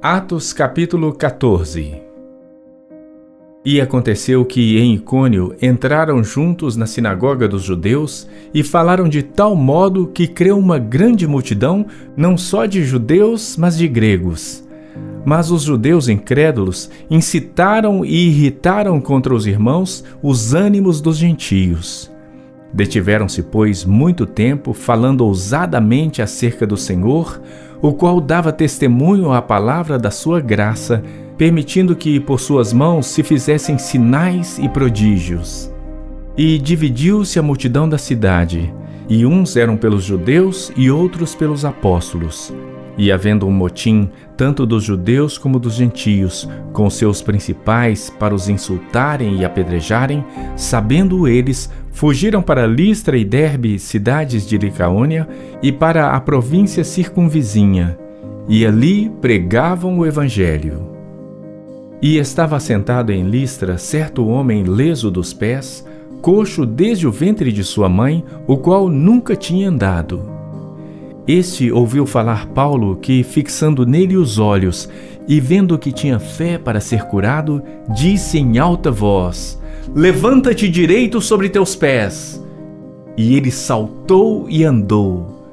Atos capítulo 14. E aconteceu que em Icônio entraram juntos na sinagoga dos judeus e falaram de tal modo que creu uma grande multidão, não só de judeus, mas de gregos. Mas os judeus incrédulos incitaram e irritaram contra os irmãos os ânimos dos gentios. Detiveram-se, pois, muito tempo, falando ousadamente acerca do Senhor, o qual dava testemunho à palavra da sua graça, permitindo que por suas mãos se fizessem sinais e prodígios. E dividiu-se a multidão da cidade, e uns eram pelos judeus e outros pelos apóstolos. E havendo um motim, tanto dos judeus como dos gentios, com seus principais para os insultarem e apedrejarem, sabendo eles, fugiram para Listra e Derbe, cidades de Licaônia, e para a província circunvizinha, e ali pregavam o evangelho. E estava assentado em Listra certo homem leso dos pés, coxo desde o ventre de sua mãe, o qual nunca tinha andado. Este ouviu falar Paulo, que, fixando nele os olhos e vendo que tinha fé para ser curado, disse em alta voz: "Levanta-te direito sobre teus pés." E ele saltou e andou.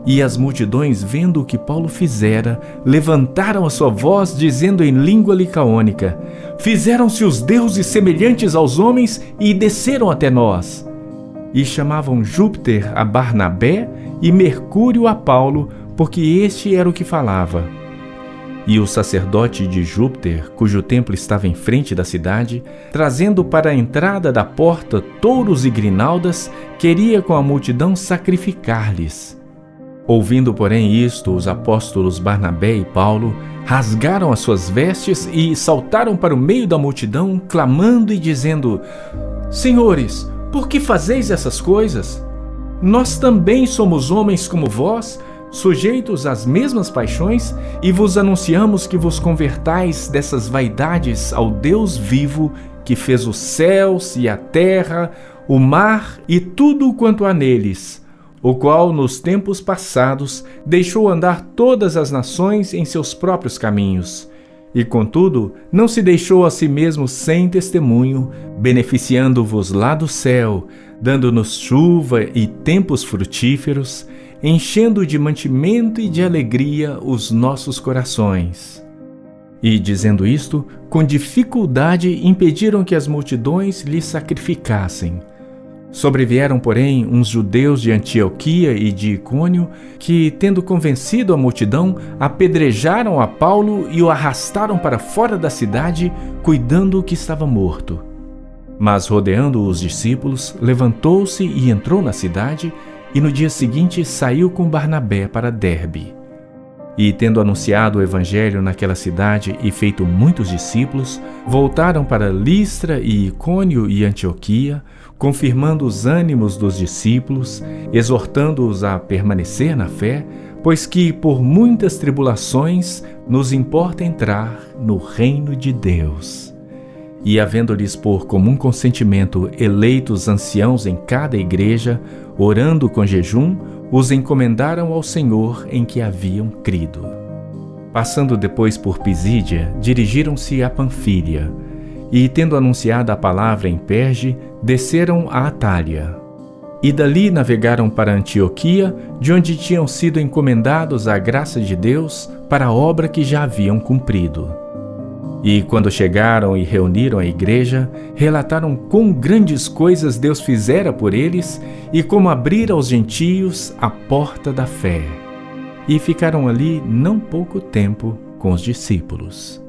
E as multidões, vendo o que Paulo fizera, levantaram a sua voz, dizendo em língua licaônica: "Fizeram-se os deuses semelhantes aos homens e desceram até nós." E chamavam Júpiter a Barnabé e Mercúrio a Paulo, porque este era o que falava. E o sacerdote de Júpiter, cujo templo estava em frente da cidade, trazendo para a entrada da porta touros e grinaldas, queria com a multidão sacrificar-lhes. Ouvindo, porém, isto, os apóstolos Barnabé e Paulo rasgaram as suas vestes e saltaram para o meio da multidão, clamando e dizendo: "Senhores, por que fazeis essas coisas? Nós também somos homens como vós, sujeitos às mesmas paixões, e vos anunciamos que vos convertais dessas vaidades ao Deus vivo, que fez os céus e a terra, o mar e tudo quanto há neles, o qual nos tempos passados deixou andar todas as nações em seus próprios caminhos. E, contudo, não se deixou a si mesmo sem testemunho, beneficiando-vos lá do céu, dando-nos chuva e tempos frutíferos, enchendo de mantimento e de alegria os nossos corações." E, dizendo isto, com dificuldade impediram que as multidões lhe sacrificassem. Sobrevieram, porém, uns judeus de Antioquia e de Icônio, que, tendo convencido a multidão, apedrejaram a Paulo e o arrastaram para fora da cidade, cuidando que estava morto. Mas, rodeando os discípulos, levantou-se e entrou na cidade, e no dia seguinte saiu com Barnabé para Derbe. E, tendo anunciado o evangelho naquela cidade e feito muitos discípulos, voltaram para Listra e Icônio e Antioquia, confirmando os ânimos dos discípulos, exortando-os a permanecer na fé, pois que, por muitas tribulações, nos importa entrar no reino de Deus. E, havendo-lhes por comum consentimento eleitos anciãos em cada igreja, orando com jejum, os encomendaram ao Senhor em que haviam crido. Passando depois por Pisídia, dirigiram-se a Panfília, e, tendo anunciado a palavra em Perge, desceram a Atália. E dali navegaram para Antioquia, de onde tinham sido encomendados à graça de Deus para a obra que já haviam cumprido. E, quando chegaram e reuniram a igreja, relataram quão grandes coisas Deus fizera por eles e como abrira aos gentios a porta da fé. E ficaram ali não pouco tempo com os discípulos.